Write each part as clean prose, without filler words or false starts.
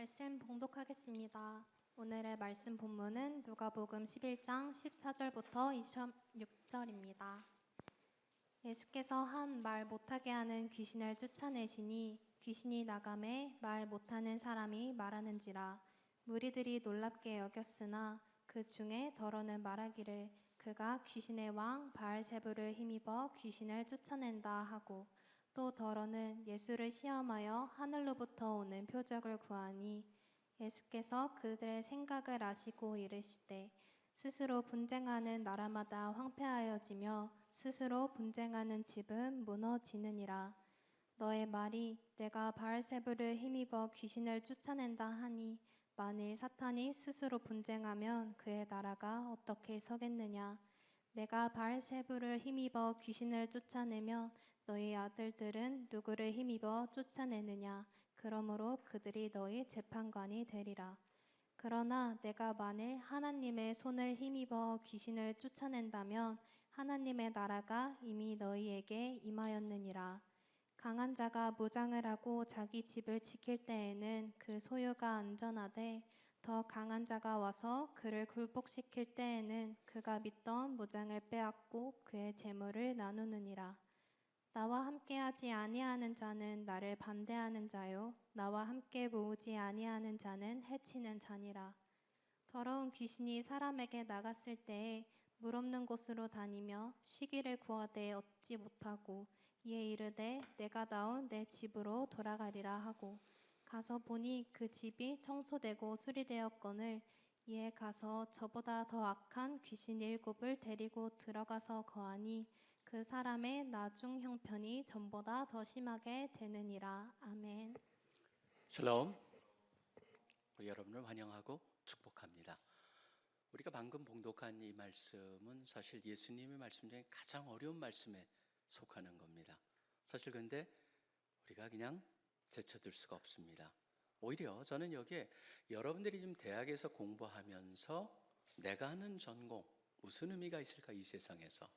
말씀 봉독하겠습니다. 오늘의 말씀 본문은 누가복음 11장 14절부터 26절입니다. 예수께서 한 말 못하게 하는 귀신을 쫓아내시니 귀신이 나가매 말 못하는 사람이 말하는지라. 무리들이 놀랍게 여겼으나 그 중에 더러는 말하기를 그가 귀신의 왕 바알세불을 힘입어 귀신을 쫓아낸다 하고, 또 더러는 예수를 시험하여 하늘로부터 오는 표적을 구하니, 예수께서 그들의 생각을 아시고 이르시되 스스로 분쟁하는 나라마다 황폐하여지며 스스로 분쟁하는 집은 무너지느니라. 너의 말이 내가 바알세불을 힘입어 귀신을 쫓아낸다 하니, 만일 사탄이 스스로 분쟁하면 그의 나라가 어떻게 서겠느냐. 내가 바알세불을 힘입어 귀신을 쫓아내면 너희 아들들은 누구를 힘입어 쫓아내느냐. 그러므로 그들이 너희 재판관이 되리라. 그러나 내가 만일 하나님의 손을 힘입어 귀신을 쫓아낸다면 하나님의 나라가 이미 너희에게 임하였느니라. 강한 자가 무장을 하고 자기 집을 지킬 때에는 그 소유가 안전하되, 더 강한 자가 와서 그를 굴복시킬 때에는 그가 믿던 무장을 빼앗고 그의 재물을 나누느니라. 나와 함께하지 아니하는 자는 나를 반대하는 자요, 나와 함께 모으지 아니하는 자는 해치는 자니라. 더러운 귀신이 사람에게 나갔을 때에 물 없는 곳으로 다니며 쉬기를 구하되 얻지 못하고, 이에 이르되 내가 나온 내 집으로 돌아가리라 하고, 가서 보니 그 집이 청소되고 수리되었거늘, 이에 가서 저보다 더 악한 귀신 7을 데리고 들어가서 거하니 그 사람의 나중 형편이 전보다 더 심하게 되느니라. 아멘. 샬롬. 우리 여러분을 환영하고 축복합니다. 우리가 방금 봉독한 이 말씀은 사실 예수님의 말씀 중에 가장 어려운 말씀에 속하는 겁니다. 사실 근데 우리가 그냥 제쳐둘 수가 없습니다. 오히려 저는 여기에 여러분들이 지금 대학에서 공부하면서 내가 하는 전공 무슨 의미가 있을까, 이 세상에서.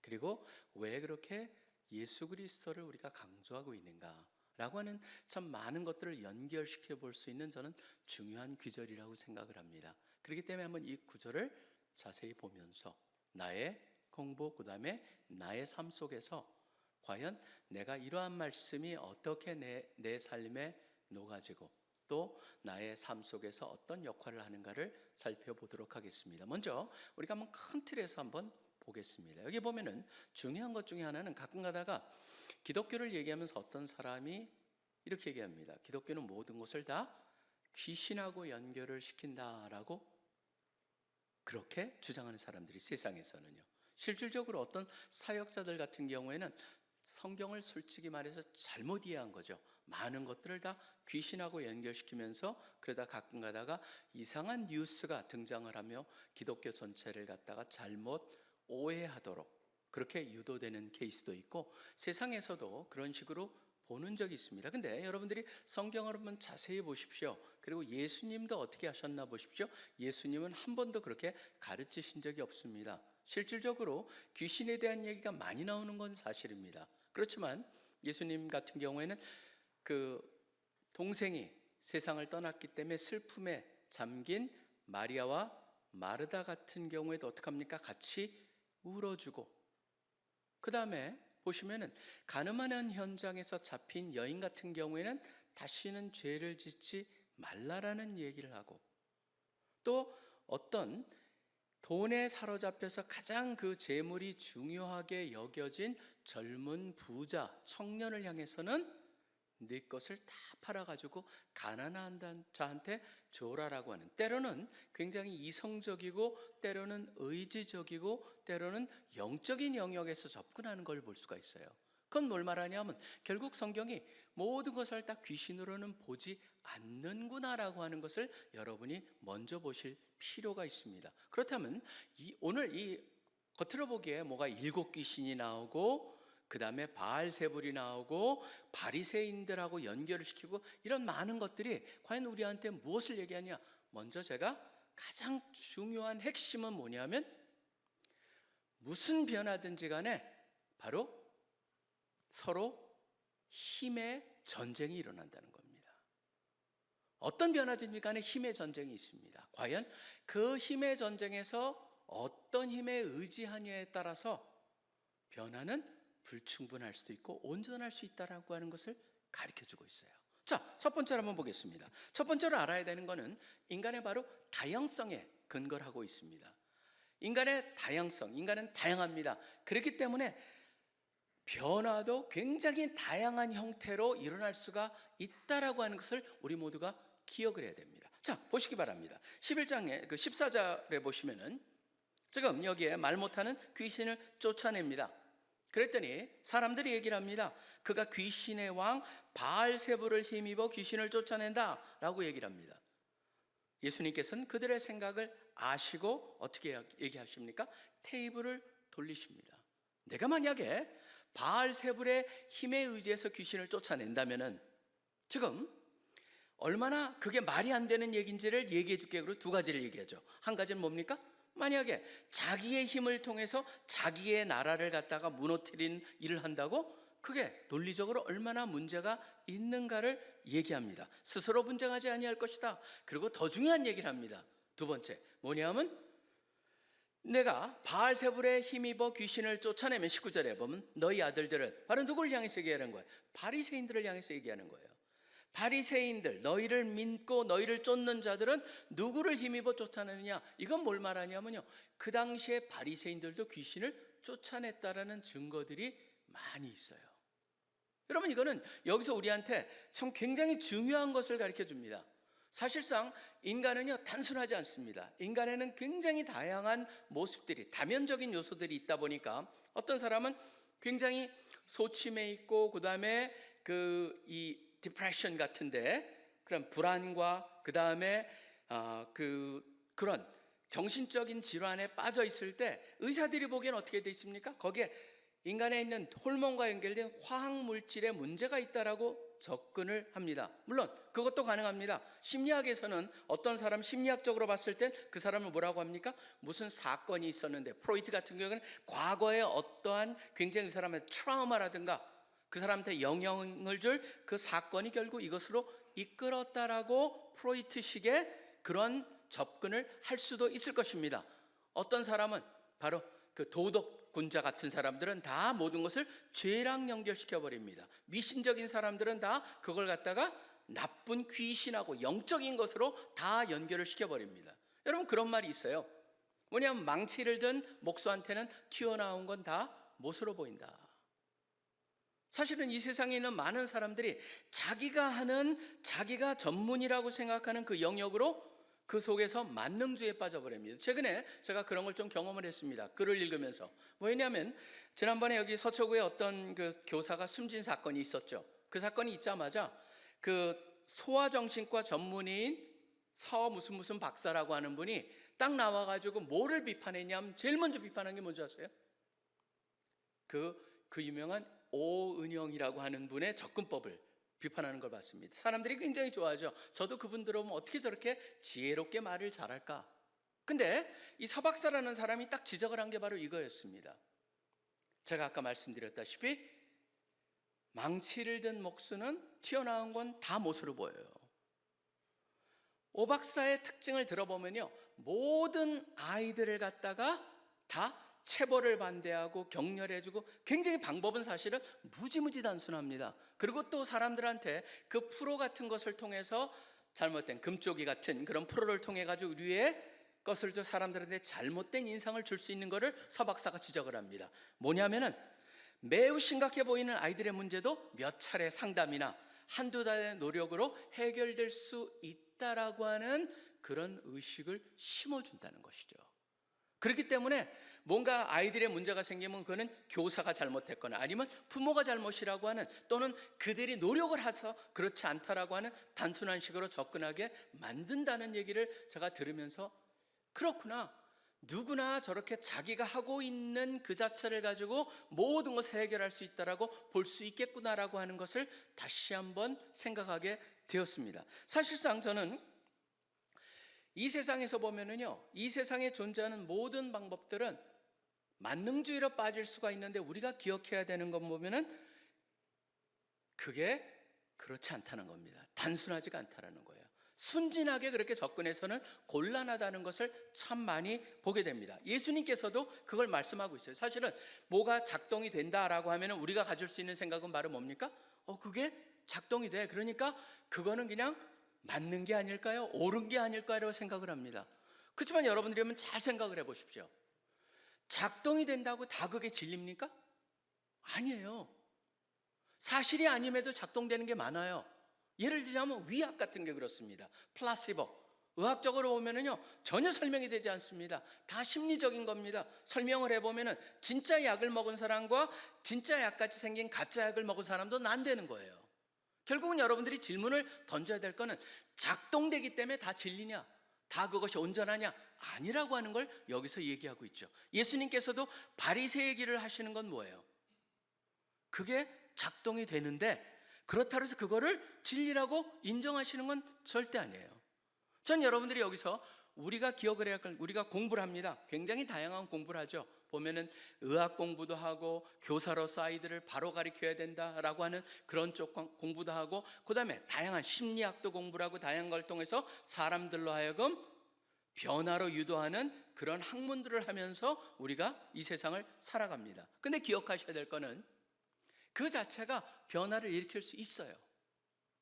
그리고 왜 그렇게 예수 그리스도를 우리가 강조하고 있는가 라고 하는 참 많은 것들을 연결시켜 볼 수 있는 저는 중요한 구절이라고 생각을 합니다. 그렇기 때문에 한번 이 구절을 자세히 보면서 나의 공부, 그 다음에 나의 삶 속에서 과연 내가 이러한 말씀이 어떻게 내 삶에 녹아지고 또 나의 삶 속에서 어떤 역할을 하는가를 살펴보도록 하겠습니다. 먼저 우리가 한번 큰 틀에서 한번 보겠습니다. 여기 보면은 중요한 것 중에 하나는 가끔 가다가 기독교를 얘기하면서 어떤 사람이 이렇게 얘기합니다. 기독교는 모든 것을 다 귀신하고 연결을 시킨다라고 그렇게 주장하는 사람들이 세상에서는요. 실질적으로 어떤 사역자들 같은 경우에는 성경을 솔직히 말해서 잘못 이해한 거죠. 많은 것들을 다 귀신하고 연결시키면서 그러다 가끔 가다가 이상한 뉴스가 등장을 하며 기독교 전체를 갖다가 잘못 오해하도록 그렇게 유도되는 케이스도 있고, 세상에서도 그런 식으로 보는 적이 있습니다. 근데 여러분들이 성경을 한번 자세히 보십시오. 그리고 예수님도 어떻게 하셨나 보십시오. 예수님은 한 번도 그렇게 가르치신 적이 없습니다. 실질적으로 귀신에 대한 얘기가 많이 나오는 건 사실입니다. 그렇지만 예수님 같은 경우에는 그 동생이 세상을 떠났기 때문에 슬픔에 잠긴 마리아와 마르다 같은 경우에도 어떻게 합니까? 같이 울어주고, 그 다음에 보시면은 가늠하는 현장에서 잡힌 여인 같은 경우에는 다시는 죄를 짓지 말라라는 얘기를 하고, 또 어떤 돈에 사로잡혀서 가장 그 재물이 중요하게 여겨진 젊은 부자 청년을 향해서는 네 것을 다 팔아가지고 가난한 자한테 줘라라고 하는, 때로는 굉장히 이성적이고 때로는 의지적이고 때로는 영적인 영역에서 접근하는 걸 볼 수가 있어요. 그건 뭘 말하냐면 결국 성경이 모든 것을 다 귀신으로는 보지 않는구나라고 하는 것을 여러분이 먼저 보실 필요가 있습니다. 그렇다면 오늘 이 겉으로 보기에 뭐가 7 귀신이 나오고 그 다음에 바알세불이 나오고 바리새인들하고 연결을 시키고 이런 많은 것들이 과연 우리한테 무엇을 얘기하냐? 먼저 제가 가장 중요한 핵심은 뭐냐면 무슨 변화든지 간에 바로 서로 힘의 전쟁이 일어난다는 겁니다. 어떤 변화든지 간에 힘의 전쟁이 있습니다. 과연 그 힘의 전쟁에서 어떤 힘에 의지하느냐에 따라서 변화는 불충분할 수도 있고 온전할 수 있다라고 하는 것을 가르쳐주고 있어요. 자, 첫 번째로 한번 보겠습니다. 첫 번째로 알아야 되는 것은 인간의 바로 다양성에 근거를 하고 있습니다. 인간의 다양성, 인간은 다양합니다. 그렇기 때문에 변화도 굉장히 다양한 형태로 일어날 수가 있다라고 하는 것을 우리 모두가 기억을 해야 됩니다. 자, 보시기 바랍니다. 11장에 그 14절에 보시면은 지금 여기에 말 못하는 귀신을 쫓아냅니다. 그랬더니 사람들이 얘기를 합니다. 그가 귀신의 왕 바알세불을 힘입어 귀신을 쫓아낸다 라고 얘기를 합니다. 예수님께서는 그들의 생각을 아시고 어떻게 얘기하십니까? 테이블을 돌리십니다. 내가 만약에 바알세불의 힘에 의지해서 귀신을 쫓아낸다면은 지금 얼마나 그게 말이 안 되는 얘기인지를 얘기해 줄게요. 그리고 두 가지를 얘기하죠. 한 가지는 뭡니까? 만약에 자기의 힘을 통해서 자기의 나라를 갖다가 무너뜨리는 일을 한다고 그게 논리적으로 얼마나 문제가 있는가를 얘기합니다. 스스로 분쟁하지 아니할 것이다. 그리고 더 중요한 얘기를 합니다. 두 번째 뭐냐면 내가 바알세불에 힘입어 귀신을 쫓아내면 19절에 보면 너희 아들들은 바로 누구를 향해서 얘기하는 거예요? 바리새인들을 향해서 얘기하는 거예요. 바리새인들, 너희를 믿고 너희를 쫓는 자들은 누구를 힘입어 쫓아내느냐? 이건 뭘 말하냐면요, 그 당시에 바리새인들도 귀신을 쫓아냈다라는 증거들이 많이 있어요. 여러분, 이거는 여기서 우리한테 참 굉장히 중요한 것을 가르쳐 줍니다. 사실상 인간은요 단순하지 않습니다. 인간에는 굉장히 다양한 모습들이, 다면적인 요소들이 있다 보니까 어떤 사람은 굉장히 소침해 있고 그 다음에 이 디프레션 같은데 그런 불안과 그 다음에 그런 정신적인 질환에 빠져 있을 때 의사들이 보기엔 어떻게 돼 있습니까? 거기에 인간에 있는 호르몬과 연결된 화학 물질에 문제가 있다라고 접근을 합니다. 물론 그것도 가능합니다. 심리학에서는 어떤 사람 심리학적으로 봤을 땐 그 사람을 뭐라고 합니까? 무슨 사건이 있었는데, 프로이트 같은 경우에는 과거에 어떠한 굉장히 그 사람의 트라우마라든가 그 사람한테 영향을 줄 그 사건이 결국 이것으로 이끌었다라고 프로이트식의 그런 접근을 할 수도 있을 것입니다. 어떤 사람은 바로 그 도덕군자 같은 사람들은 다 모든 것을 죄랑 연결시켜 버립니다. 미신적인 사람들은 다 그걸 갖다가 나쁜 귀신하고 영적인 것으로 다 연결을 시켜 버립니다. 여러분, 그런 말이 있어요. 뭐냐면 망치를 든 목수한테는 튀어나온 건 다 못으로 보인다. 사실은 이 세상에 있는 많은 사람들이 자기가 하는, 자기가 전문이라고 생각하는 그 영역으로 그 속에서 만능주의에 빠져버립니다. 최근에 제가 그런 걸 좀 경험을 했습니다. 글을 읽으면서. 왜냐하면 지난번에 여기 서초구에 어떤 그 교사가 숨진 사건이 있었죠. 그 사건이 있자마자 그 소아정신과 전문의인 서 무슨 박사라고 하는 분이 딱 나와가지고 뭐를 비판했냐면 제일 먼저 비판한 게 뭔지 아세요? 그 유명한 오은영이라고 하는 분의 접근법을 비판하는 걸 봤습니다. 사람들이 굉장히 좋아하죠. 저도 그분 들어보면 어떻게 저렇게 지혜롭게 말을 잘할까? 근데 이 서박사라는 사람이 딱 지적을 한 게 바로 이거였습니다. 제가 아까 말씀드렸다시피 망치를 든 목수는 튀어나온 건 다 못으로 보여요. 오 박사의 특징을 들어보면요, 모든 아이들을 갖다가 다 체벌을 반대하고 격려해주고, 굉장히 방법은 사실은 무지무지 단순합니다. 그리고 또 사람들한테 그 프로 같은 것을 통해서, 잘못된 금쪽이 같은 그런 프로를 통해 가지고 우리의 것을 사람들한테 잘못된 인상을 줄 수 있는 것을 서 박사가 지적을 합니다. 뭐냐면은 매우 심각해 보이는 아이들의 문제도 몇 차례 상담이나 한두 달의 노력으로 해결될 수 있다라고 하는 그런 의식을 심어준다는 것이죠. 그렇기 때문에 뭔가 아이들의 문제가 생기면 그거는 교사가 잘못했거나 아니면 부모가 잘못이라고 하는, 또는 그들이 노력을 해서 그렇지 않다라고 하는 단순한 식으로 접근하게 만든다는 얘기를 제가 들으면서, 그렇구나, 누구나 저렇게 자기가 하고 있는 그 자체를 가지고 모든 것을 해결할 수 있다라고 볼 수 있겠구나라고 하는 것을 다시 한번 생각하게 되었습니다. 사실상 저는 이 세상에서 보면은요, 이 세상에 존재하는 모든 방법들은 만능주의로 빠질 수가 있는데, 우리가 기억해야 되는 건 보면은 그게 그렇지 않다는 겁니다. 단순하지가 않다는 거예요. 순진하게 그렇게 접근해서는 곤란하다는 것을 참 많이 보게 됩니다. 예수님께서도 그걸 말씀하고 있어요. 사실은 뭐가 작동이 된다라고 하면 우리가 가질 수 있는 생각은 바로 뭡니까? 그게 작동이 돼. 그러니까 그거는 그냥 맞는 게 아닐까요? 옳은 게 아닐까요? 생각을 합니다. 그렇지만 여러분들이 한번 잘 생각을 해보십시오. 작동이 된다고 다 그게 진리입니까? 아니에요. 사실이 아님에도 작동되는 게 많아요. 예를 들자면 위약 같은 게 그렇습니다. 플라시보. 의학적으로 보면은요, 전혀 설명이 되지 않습니다. 다 심리적인 겁니다. 설명을 해보면은 진짜 약을 먹은 사람과 진짜 약같이 생긴 가짜 약을 먹은 사람도 난되는 거예요. 결국은 여러분들이 질문을 던져야 될 거는 작동되기 때문에 다 진리냐? 다 그것이 온전하냐? 아니라고 하는 걸 여기서 얘기하고 있죠. 예수님께서도 바리새의 길을 하시는 건 뭐예요? 그게 작동이 되는데 그렇다고 해서 그거를 진리라고 인정하시는 건 절대 아니에요. 전 여러분들이 여기서 우리가 기억을 해야 할 건, 우리가 공부를 합니다. 굉장히 다양한 공부를 하죠. 보면은 의학 공부도 하고 교사로서 아이들을 바로 가르쳐야 된다라고 하는 그런 쪽 공부도 하고, 그 다음에 다양한 심리학도 공부를 하고 다양한 걸 통해서 사람들로 하여금 변화로 유도하는 그런 학문들을 하면서 우리가 이 세상을 살아갑니다. 근데 기억하셔야 될 거는 그 자체가 변화를 일으킬 수 있어요.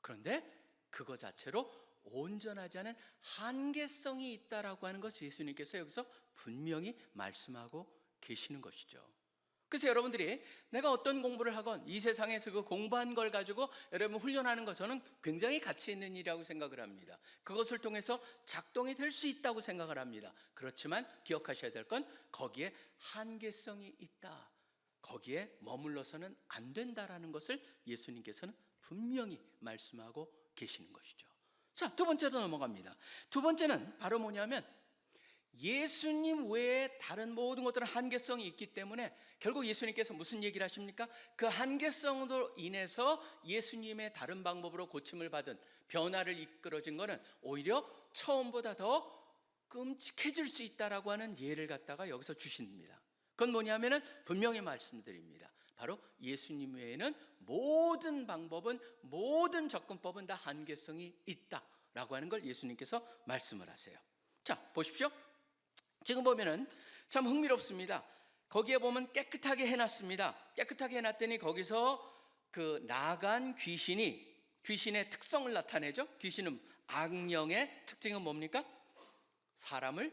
그런데 그거 자체로 온전하지 않은 한계성이 있다라고 하는 것을 예수님께서 여기서 분명히 말씀하고 계시는 것이죠. 그래서 여러분들이 내가 어떤 공부를 하건 이 세상에서 그 공부한 걸 가지고 여러분 훈련하는 것, 저는 굉장히 가치 있는 일이라고 생각을 합니다. 그것을 통해서 작동이 될 수 있다고 생각을 합니다. 그렇지만 기억하셔야 될 건 거기에 한계성이 있다, 거기에 머물러서는 안 된다라는 것을 예수님께서는 분명히 말씀하고 계시는 것이죠. 자, 두 번째로 넘어갑니다. 두 번째는 바로 뭐냐면 예수님 외에 다른 모든 것들은 한계성이 있기 때문에 결국 예수님께서 무슨 얘기를 하십니까? 그 한계성으로 인해서 예수님의 다른 방법으로 고침을 받은, 변화를 이끌어진 것은 오히려 처음보다 더 끔찍해질 수 있다라고 하는 예를 갖다가 여기서 주십니다. 그건 뭐냐면은 분명히 말씀드립니다. 바로 예수님 외에는 모든 방법은, 모든 접근법은 다 한계성이 있다라고 하는 걸 예수님께서 말씀을 하세요. 자, 보십시오. 지금 보면은 참 흥미롭습니다. 거기에 보면 깨끗하게 해놨습니다. 깨끗하게 해놨더니 거기서 그 나간 귀신의 특성을 나타내죠. 귀신은, 악령의 특징은 뭡니까? 사람을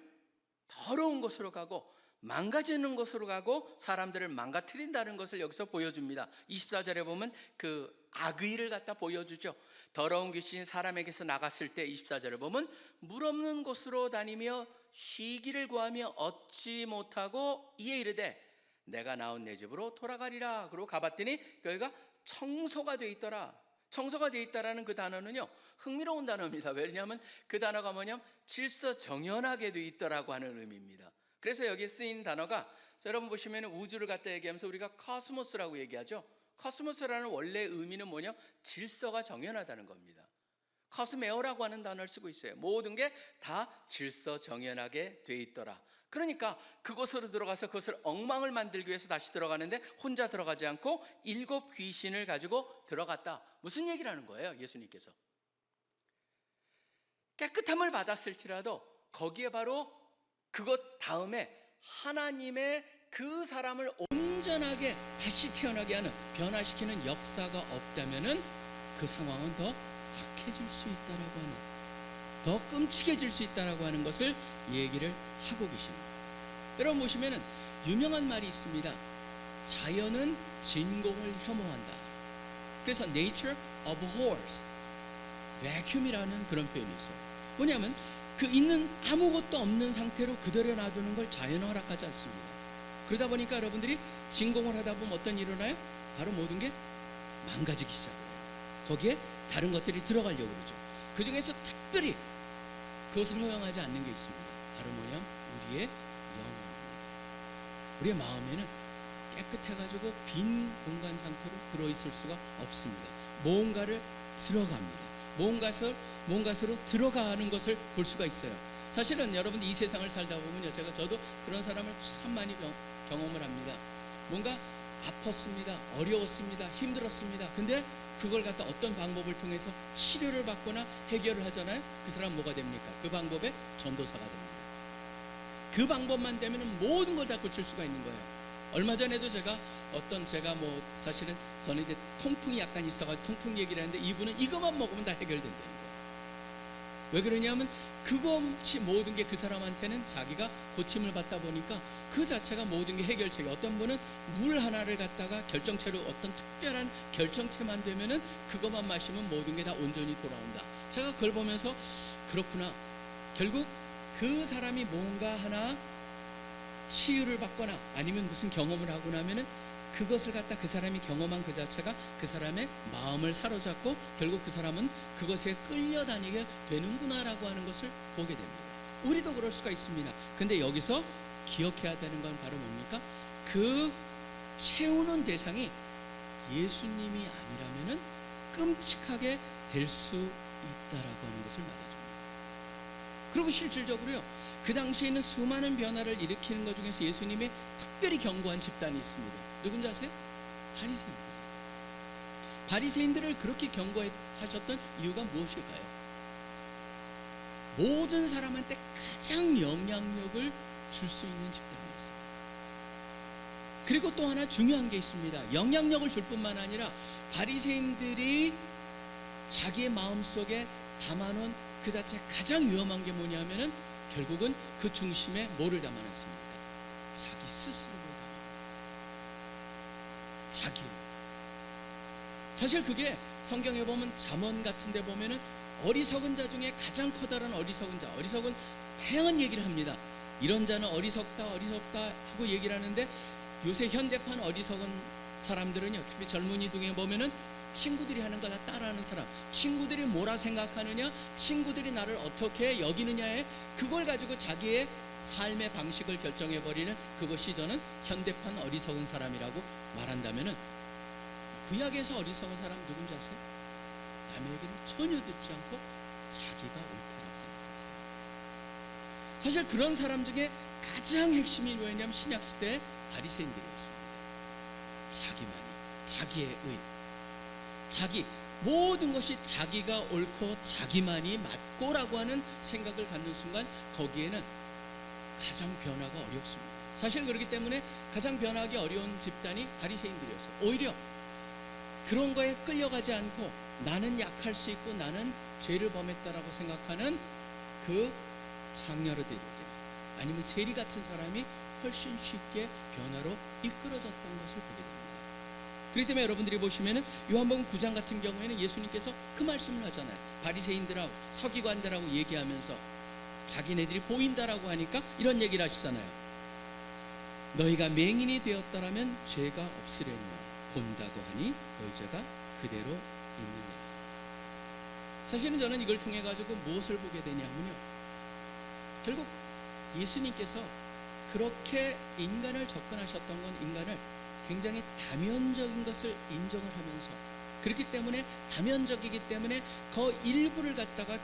더러운 곳으로 가고 망가지는 곳으로 가고 사람들을 망가뜨린다는 것을 여기서 보여줍니다. 24절에 보면 그 악의를 갖다 보여주죠. 더러운 귀신이 사람에게서 나갔을 때 24절에 보면 물 없는 곳으로 다니며 쉬기를 구하며 얻지 못하고 이에 이르되 내가 나온 내 집으로 돌아가리라. 그러고 가봤더니 거기가 청소가 돼 있더라. 청소가 돼 있다라는 그 단어는요, 흥미로운 단어입니다. 왜냐하면 그 단어가 뭐냐면 질서정연하게 돼 있더라고 하는 의미입니다. 그래서 여기에 쓰인 단어가, 여러분 보시면 우주를 갖다 얘기하면서 우리가 코스모스라고 얘기하죠. 코스모스라는 원래 의미는 뭐냐? 질서가 정연하다는 겁니다. 코스메오라고 하는 단어를 쓰고 있어요. 모든 게 다 질서정연하게 돼 있더라. 그러니까 그곳으로 들어가서 그것을 엉망을 만들기 위해서 다시 들어가는데 혼자 들어가지 않고 7 귀신을 가지고 들어갔다. 무슨 얘기를 하는 거예요? 예수님께서 깨끗함을 받았을지라도 거기에 바로 그것 다음에 하나님의 그 사람을 온전하게 다시 태어나게 하는, 변화시키는 역사가 없다면은 그 상황은 더 악해질 수 있다라고 하는, 더 끔찍해질 수 있다라고 하는 것을 얘기를 하고 계십니다. 여러분 보시면은 유명한 말이 있습니다. 자연은 진공을 혐오한다. 그래서 nature abhors vacuum이라는 그런 표현이 있어요. 뭐냐면 그 있는 아무것도 없는 상태로 그대로 놔두는 걸 자연은 허락하지 않습니다. 그러다 보니까 여러분들이 진공을 하다 보면 어떤 일이 일어나요? 바로 모든 게 망가지기 시작해요. 거기에 다른 것들이 들어가려고 그러죠. 그 중에서 특별히 그것을 허용하지 않는 게 있습니다. 바로 뭐냐면 우리의 영혼입니다. 우리의 마음에는 깨끗해가지고 빈 공간 상태로 들어있을 수가 없습니다. 뭔가를 들어갑니다. 뭔가로 들어가는 것을 볼 수가 있어요. 사실은 여러분 이 세상을 살다 보면요, 저도 그런 사람을 참 많이 경험을 합니다. 뭔가 아팠습니다. 어려웠습니다. 힘들었습니다. 근데 그걸 갖다 어떤 방법을 통해서 치료를 받거나 해결을 하잖아요. 그 사람 뭐가 됩니까? 그 방법에 전도사가 됩니다. 그 방법만 되면 모든 걸 다 고칠 수가 있는 거예요. 얼마 전에도 제가 사실은 저는 이제 통풍이 약간 있어가지고 통풍 얘기를 했는데, 이분은 이것만 먹으면 다 해결된다는 거예요. 왜 그러냐면 그것이 모든 게 그 사람한테는 자기가 고침을 받다 보니까 그 자체가 모든 게 해결책이. 어떤 분은 물 하나를 갖다가 결정체로 어떤 특별한 결정체만 되면은 그것만 마시면 모든 게 다 온전히 돌아온다. 제가 그걸 보면서 그렇구나. 결국 그 사람이 뭔가 하나 치유를 받거나 아니면 무슨 경험을 하고 나면은 그것을 갖다 그 사람이 경험한 그 자체가 그 사람의 마음을 사로잡고 결국 그 사람은 그것에 끌려다니게 되는구나라고 하는 것을 보게 됩니다. 우리도 그럴 수가 있습니다. 근데 여기서 기억해야 되는 건 바로 뭡니까? 그 채우는 대상이 예수님이 아니라면은 끔찍하게 될 수 있다라고 하는 것을 말해줍니다. 그리고 실질적으로요, 그 당시에는 수많은 변화를 일으키는 것 중에서 예수님의 특별히 경고한 집단이 있습니다. 누군지 아세요? 바리새인들. 바리새인들을 그렇게 경고하셨던 이유가 무엇일까요? 모든 사람한테 가장 영향력을 줄 수 있는 집단이었어요. 그리고 또 하나 중요한 게 있습니다. 영향력을 줄 뿐만 아니라 바리새인들이 자기의 마음속에 담아놓은 그 자체 가장 위험한 게 뭐냐면은 결국은 그 중심에 뭐를 담아놨습니까? 자기 스스로를 담아놨습니다. 자기. 사실 그게 성경에 보면 잠언 같은 데 보면은 어리석은 자 중에 가장 커다란 어리석은 자, 어리석은 다양한 얘기를 합니다. 이런 자는 어리석다 하고 얘기를 하는데, 요새 현대판 어리석은 사람들은요, 특히 젊은이 중에 보면은 친구들이 하는 거 다 따라하는 사람, 친구들이 뭐라 생각하느냐, 친구들이 나를 어떻게 여기느냐에 그걸 가지고 자기의 삶의 방식을 결정해버리는 그것이 저는 현대판 어리석은 사람이라고 말한다면은, 구약에서 어리석은 사람 누군지 아세요? 남의 얘기는 전혀 듣지 않고 자기가 옳다라고 생각하는 사람. 사실 그런 사람 중에 가장 핵심이 뭐였냐면 신약시대의 바리새인들이었습니다. 자기만이, 자기의 의, 자기, 모든 것이 자기가 옳고 자기만이 맞고라고 하는 생각을 갖는 순간 거기에는 가장 변화가 어렵습니다. 사실 그렇기 때문에 가장 변화하기 어려운 집단이 바리새인들이었어요. 오히려 그런 거에 끌려가지 않고 나는 약할 수 있고 나는 죄를 범했다라고 생각하는 그 장녀들이나 아니면 세리 같은 사람이 훨씬 쉽게 변화로 이끌어졌던 것을 보게 됩니다. 그렇기 때문에 여러분들이 보시면은 요한복음 9장 같은 경우에는 예수님께서 그 말씀을 하잖아요. 바리새인들하고 서기관들하고 얘기하면서 자기네들이 보인다라고 하니까 이런 얘기를 하시잖아요. 너희가 맹인이 되었더라면 죄가 없으려니와 본다고 하니 너희 죄가 그대로 있느니라. 사실은 저는 이걸 통해 가지고 무엇을 보게 되냐면요, 결국 예수님께서 그렇게 인간을 접근하셨던 건 인간을 굉장히 다면적인 것을 인정을 하면서, 그렇기 때문에 다면적이기 때문에 그 일부를 갖다가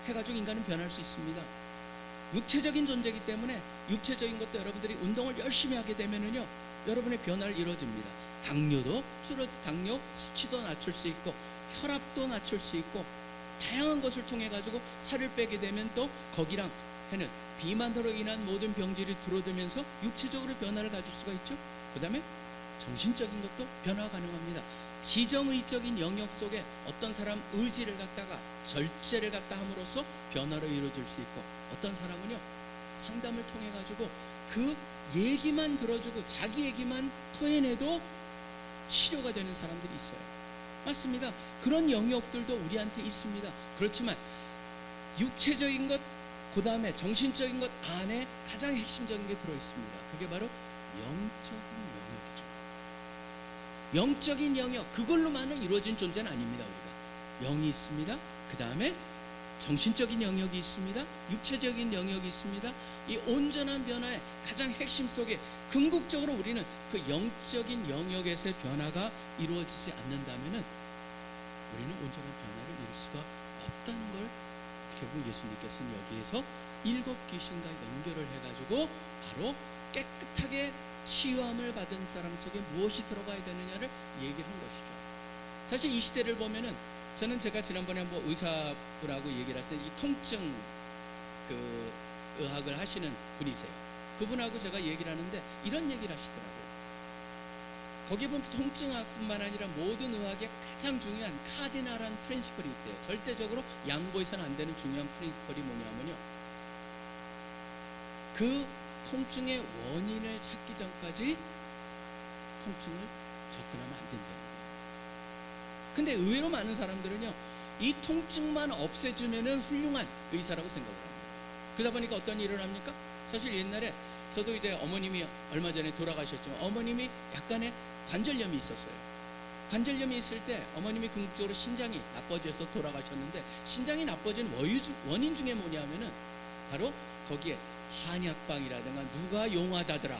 해가지고 인간은 변할 수 있습니다. 육체적인 존재이기 때문에 육체적인 것도 여러분들이 운동을 열심히 하게 되면은요, 여러분의 변화를 이루어집니다. 당뇨도 줄어도 당뇨 수치도 낮출 수 있고 혈압도 낮출 수 있고 다양한 것을 통해 가지고 살을 빼게 되면 또 거기랑 해는 비만으로 인한 모든 병들이 줄어들면서 육체적으로 변화를 가질 수가 있죠. 그 다음에 정신적인 것도 변화가 가능합니다. 지정의적인 영역 속에 어떤 사람 의지를 갖다가 절제를 갖다 함으로써 변화로 이루어질 수 있고, 어떤 사람은요 상담을 통해 가지고 그 얘기만 들어주고 자기 얘기만 토해내도 치료가 되는 사람들이 있어요. 맞습니다. 그런 영역들도 우리한테 있습니다. 그렇지만 육체적인 것, 그 다음에 정신적인 것 안에 가장 핵심적인 게 들어있습니다. 그게 바로 영적인 영역이죠. 영적인 영역, 그걸로만은 이루어진 존재는 아닙니다. 우리가 영이 있습니다. 그 다음에 정신적인 영역이 있습니다. 육체적인 영역이 있습니다. 이 온전한 변화의 가장 핵심 속에 궁극적으로 우리는 그 영적인 영역에서의 변화가 이루어지지 않는다면은 우리는 온전한 변화를 이룰 수가 없다는 걸 어떻게 보면 예수님께서는 여기에서 7 귀신과 연결을 해가지고 바로 깨끗하게 치유함을 받은 사람 속에 무엇이 들어가야 되느냐를 얘기를 한 것이죠. 사실 이 시대를 보면은 저는 제가 지난번에 한번 의사분하고 얘기를 했을 때 이 통증 그 의학을 하시는 분이세요. 그분하고 제가 얘기를 하는데 이런 얘기를 하시더라고요. 거기에 보면 통증학뿐만 아니라 모든 의학의 가장 중요한 카디널한 프린시플이 있대요. 절대적으로 양보해서는 안 되는 중요한 프린시플이 뭐냐면요, 그 통증의 원인을 찾기 전까지 통증을 접근하면 안 된다는 거예요. 근데 의외로 많은 사람들은요, 이 통증만 없애주면은 훌륭한 의사라고 생각을 합니다. 그러다 보니까 어떤 일을 합니까? 사실 옛날에 저도 이제 어머님이 얼마 전에 돌아가셨지만 어머님이 약간의 관절염이 있었어요. 관절염이 있을 때 어머님이 궁극적으로 신장이 나빠져서 돌아가셨는데, 신장이 나빠진 원인 중에 뭐냐면은 바로 거기에 한약방이라든가 누가 용하다더라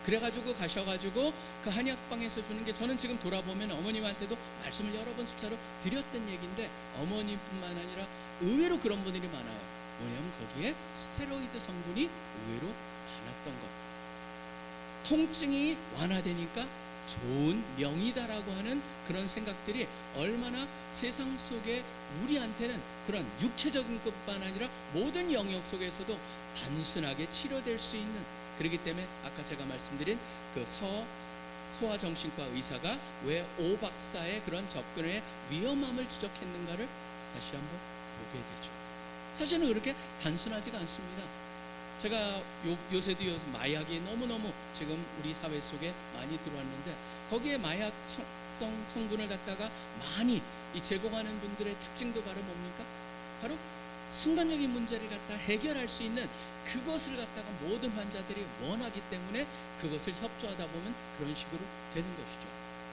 그래가지고 가셔가지고 그 한약방에서 주는 게, 저는 지금 돌아보면 어머님한테도 말씀을 여러 번 수차로 드렸던 얘기인데 어머님뿐만 아니라 의외로 그런 분들이 많아요. 뭐냐면 거기에 스테로이드 성분이 의외로 많았던 것. 통증이 완화되니까 좋은 명이다라고 하는 그런 생각들이 얼마나 세상 속에 우리한테는 그런 육체적인 것뿐만 아니라 모든 영역 속에서도 단순하게 치료될 수 있는, 그렇기 때문에 아까 제가 말씀드린 그 소아정신과 의사가 왜 오 박사의 그런 접근의 위험함을 지적했는가를 다시 한번 보게 되죠. 사실은 그렇게 단순하지가 않습니다. 제가 요새도 마약이 너무너무 지금 우리 사회 속에 많이 들어왔는데, 거기에 마약성 성분을 갖다가 많이 제공하는 분들의 특징도 바로 뭡니까? 바로 순간적인 문제를 갖다 해결할 수 있는 그것을 갖다가 모든 환자들이 원하기 때문에 그것을 협조하다 보면 그런 식으로 되는 것이죠.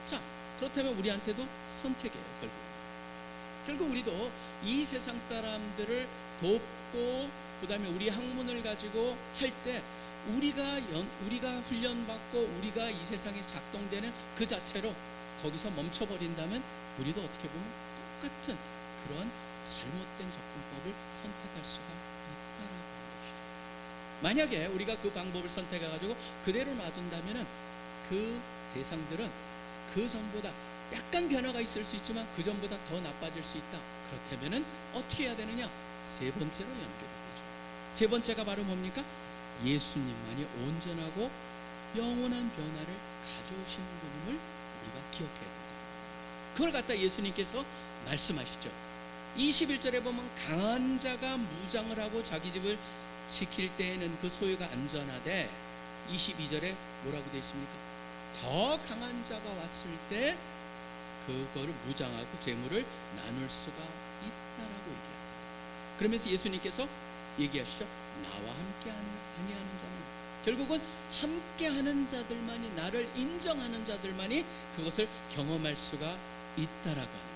자, 그렇다면 우리한테도 선택이에요. 결국 우리도 이 세상 사람들을 돕고 그 다음에 우리 학문을 가지고 할 때 우리가 훈련받고 우리가 이 세상에 작동되는 그 자체로 거기서 멈춰버린다면 우리도 어떻게 보면 똑같은 그런 잘못된 접근법을 선택할 수가 있다는 것이죠. 만약에 우리가 그 방법을 선택해가지고 그대로 놔둔다면 그 대상들은 그 전보다 약간 변화가 있을 수 있지만 그 전보다 더 나빠질 수 있다. 그렇다면 어떻게 해야 되느냐? 세 번째로 연결이 되죠. 세 번째가 바로 뭡니까? 예수님만이 온전하고 영원한 변화를 가져오시는 분임을 우리가 기억해야 된다. 그걸 갖다 예수님께서 말씀하시죠. 21절에 보면 강한 자가 무장을 하고 자기 집을 지킬 때에는 그 소유가 안전하되, 22절에 뭐라고 되어 있습니까? 더 강한 자가 왔을 때 그거를 무장하고 재물을 나눌 수가 있다라고 얘기하세요. 그러면서 예수님께서 얘기하시죠. 나와 함께 아니하는 자는, 결국은 함께하는 자들만이, 나를 인정하는 자들만이 그것을 경험할 수가 있다라고 하는 거예요.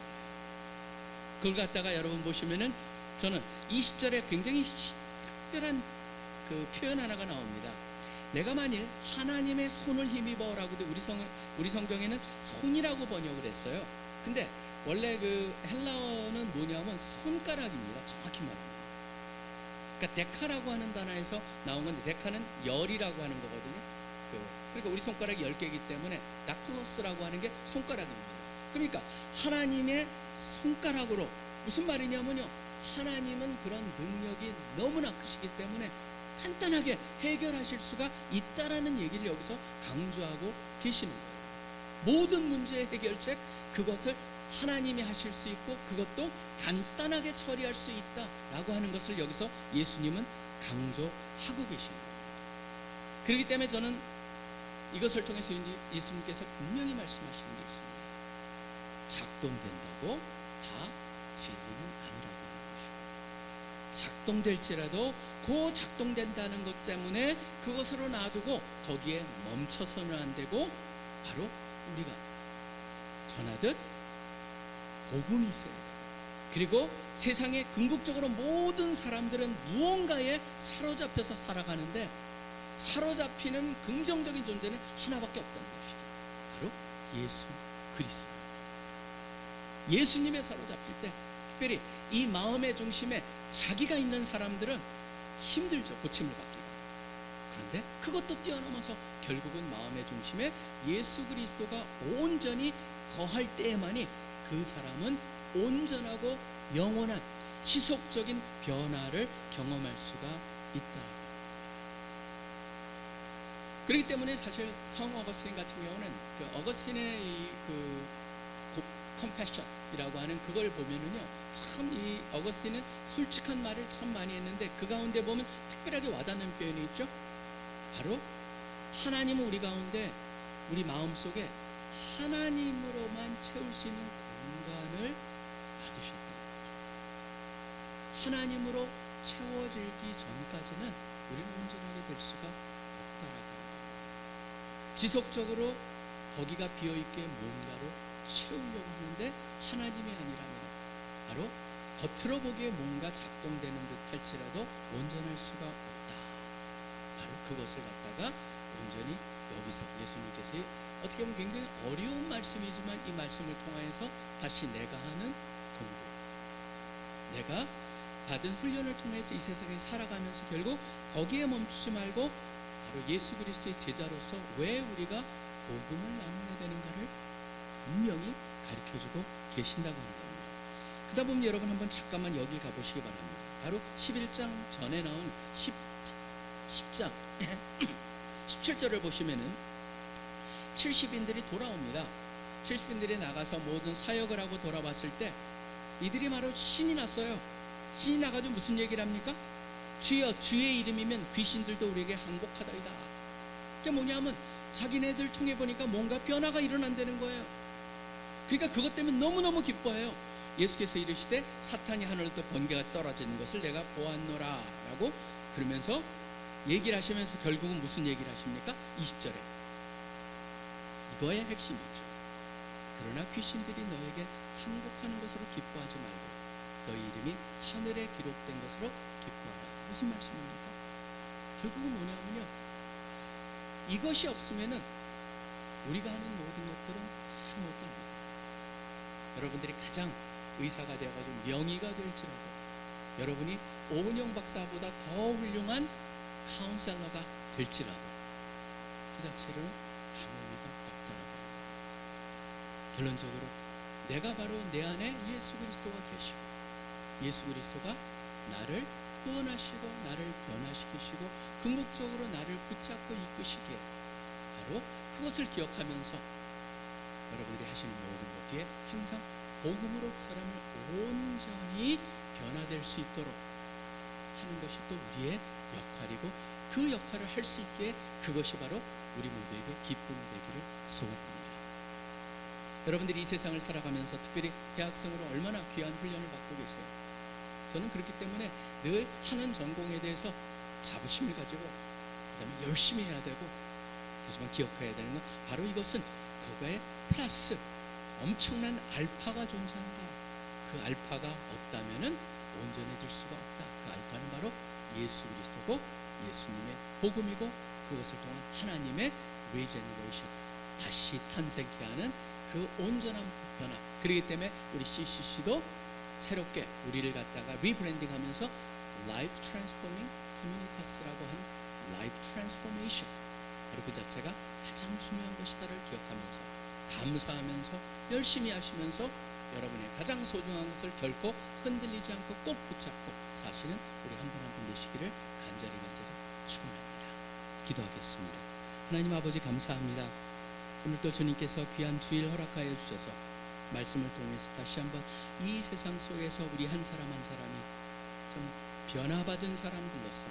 그걸 갖다가 여러분 보시면은 저는 20절에 굉장히 특별한 그 표현 하나가 나옵니다. 내가 만일 하나님의 손을 힘입어라고 우리 성경에는 손이라고 번역을 했어요. 근데 원래 그 헬라어는 뭐냐면 손가락입니다. 정확히 말하면. 그러니까 데카라고 하는 단어에서 나온 건데, 데카는 열이라고 하는 거거든요. 그러니까 우리 손가락이 10개이기 때문에 다클로스라고 하는 게 손가락입니다. 그러니까 하나님의 손가락으로, 무슨 말이냐면요, 하나님은 그런 능력이 너무나 크시기 때문에 간단하게 해결하실 수가 있다라는 얘기를 여기서 강조하고 계시는 거예요. 모든 문제의 해결책, 그것을 하나님이 하실 수 있고 그것도 간단하게 처리할 수 있다라고 하는 것을 여기서 예수님은 강조하고 계시는 거예요. 그렇기 때문에 저는 이것을 통해서 예수님께서 분명히 말씀하시는 게 있습니다. 작동된다고 다 진리는 아니라고 하는 것이고, 작동될지라도 그 작동된다는 것 때문에 그것으로 놔두고 거기에 멈춰서는 안 되고, 바로 우리가 전하듯 복음이 있어야 돼요. 그리고 세상에 궁극적으로 모든 사람들은 무언가에 사로잡혀서 살아가는데, 사로잡히는 긍정적인 존재는 하나밖에 없다는 것이죠. 바로 예수 그리스도. 예수님에 사로잡힐 때, 특별히 이 마음의 중심에 자기가 있는 사람들은 힘들죠. 고침을 받기가. 그런데 그것도 뛰어넘어서 결국은 마음의 중심에 예수 그리스도가 온전히 거할 때에만이 그 사람은 온전하고 영원한 지속적인 변화를 경험할 수가 있다. 그렇기 때문에 사실 성 어거스틴 같은 경우는 그 어거스틴의 그 컴패션이라고 하는 그걸 보면은요, 참 이 어거스틴은 솔직한 말을 참 많이 했는데 그 가운데 보면 특별하게 와닿는 표현이 있죠. 바로 하나님은 우리 가운데 우리 마음속에 하나님으로만 채울 수 있는 공간을 놔두셨다. 하나님으로 채워지기 전까지는 우리는 온전하게 될 수가 없다라고. 지속적으로 거기가 비어있게 뭔가로 채우려고 하는데 하나님이 아니라면 바로 겉으로 보기에 뭔가 작동되는 듯 할지라도 온전할 수가 없다. 바로 그것을 갖다가 온전히 여기서 예수님께서 어떻게 보면 굉장히 어려운 말씀이지만 이 말씀을 통하여서 다시 내가 하는 공부, 내가 받은 훈련을 통해서 이 세상에 살아가면서 결국 거기에 멈추지 말고 바로 예수 그리스도의 제자로서 왜 우리가 복음을 나눠야 되는가를 분명히 가르쳐주고 계신다고 하는 겁니다. 그러다 보면 여러분 한번 잠깐만 여기 가보시기 바랍니다. 바로 11장 전에 나온 10장 17절을 보시면은 70인들이 돌아옵니다. 70인들이 나가서 모든 사역을 하고 돌아왔을 때 이들이 바로 신이 났어요. 신이 나가지고 무슨 얘기를 합니까? 주여, 주의 이름이면 귀신들도 우리에게 항복하다이다. 그게 뭐냐면 자기네들 통해 보니까 뭔가 변화가 일어난다는 거예요. 그러니까 그것 때문에 너무너무 기뻐해요. 예수께서 이르시되 사탄이 하늘로부터 번개가 떨어지는 것을 내가 보았노라 라고 그러면서 얘기를 하시면서 결국은 무슨 얘기를 하십니까? 20절에 이거의 핵심이죠. 그러나 귀신들이 너에게 항복하는 것으로 기뻐하지 말고 너희 이름이 하늘에 기록된 것으로 기뻐하라. 무슨 말씀입니까? 결국은 뭐냐면요, 이것이 없으면은 우리가 하는 모든 것들은 아무것도 아닙니다. 여러분들이 가장 의사가 되어가지고 명의가 될지라도, 여러분이 오은영 박사보다 더 훌륭한 카운셀러가 될지라도 그 자체로는 아무 의미가 없다라고 합니다. 결론적으로 내가 바로 내 안에 예수 그리스도가 계시고 예수 그리스도가 나를 구원하시고 나를 변화시키시고 궁극적으로 나를 붙잡고 이끄시기에 바로 그것을 기억하면서 여러분들이 하시는 모든 것 뒤에 항상 복음으로 그 사람을 온전히 변화될 수 있도록 하는 것이 또 우리의 역할이고 그 역할을 할 수 있기에 그것이 바로 우리 모두에게 기쁨이 되기를 소원합니다. 여러분들이 이 세상을 살아가면서 특별히 대학생으로 얼마나 귀한 훈련을 받고 계세요. 저는 그렇기 때문에 늘 하는 전공에 대해서 자부심을 가지고 그다음에 열심히 해야 되고, 하지만 기억해야 되는 건 바로 이것은 그거에 플러스 엄청난 알파가 존재한다. 그 알파가 없다면은 온전해질 수가 없다. 그 알파는 바로 예수 그리스도고 예수님의 복음이고 그것을 통한 하나님의 리제너레이션, 다시 탄생케 하는 그 온전한 변화. 그렇기 때문에 우리 CCC도 새롭게 우리를 갖다가 리브랜딩하면서 Life Transforming Communities라고 한 Life Transformation, 바로 그 자체가 가장 중요한 것이다를 기억하면서 감사하면서 열심히 하시면서 여러분의 가장 소중한 것을 결코 흔들리지 않고 꼭 붙잡고 사실은 우리 한 분 한 분 되시기를 간절히 축원합니다. 기도하겠습니다. 하나님 아버지 감사합니다. 오늘도 주님께서 귀한 주일 허락하여 주셔서 말씀을 통해서 다시 한번 이 세상 속에서 우리 한 사람 한 사람이 좀 변화받은 사람들로서,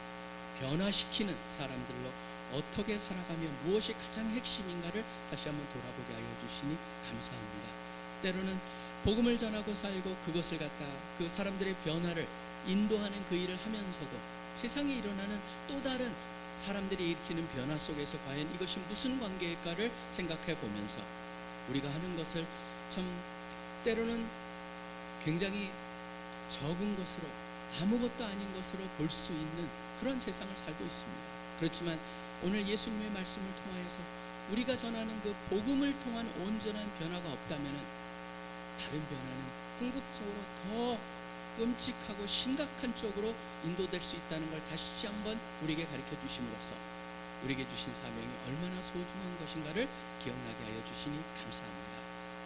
변화시키는 사람들로 어떻게 살아가며 무엇이 가장 핵심인가를 다시 한번 돌아보게 하여 주시니 감사합니다. 때로는 복음을 전하고 살고 그것을 갖다 그 사람들의 변화를 인도하는 그 일을 하면서도 세상에 일어나는 또 다른 사람들이 일으키는 변화 속에서 과연 이것이 무슨 관계일까를 생각해 보면서 우리가 하는 것을 참 때로는 굉장히 적은 것으로, 아무것도 아닌 것으로 볼 수 있는 그런 세상을 살고 있습니다. 그렇지만 오늘 예수님의 말씀을 통하여서 우리가 전하는 그 복음을 통한 온전한 변화가 없다면 다른 변화는 궁극적으로 더 끔찍하고 심각한 쪽으로 인도될 수 있다는 걸 다시 한번 우리에게 가르쳐 주심으로써 우리에게 주신 사명이 얼마나 소중한 것인가를 기억나게 하여 주시니 감사합니다.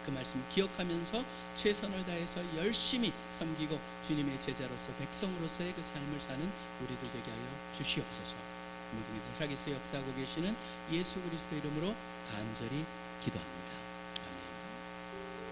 그 말씀 기억하면서 최선을 다해서 열심히 섬기고 주님의 제자로서 백성으로서의 그 삶을 사는 우리들 되게 하여 주시옵소서. 모든 살아계서 역사하고 계시는 예수 그리스도 이름으로 간절히 기도합니다.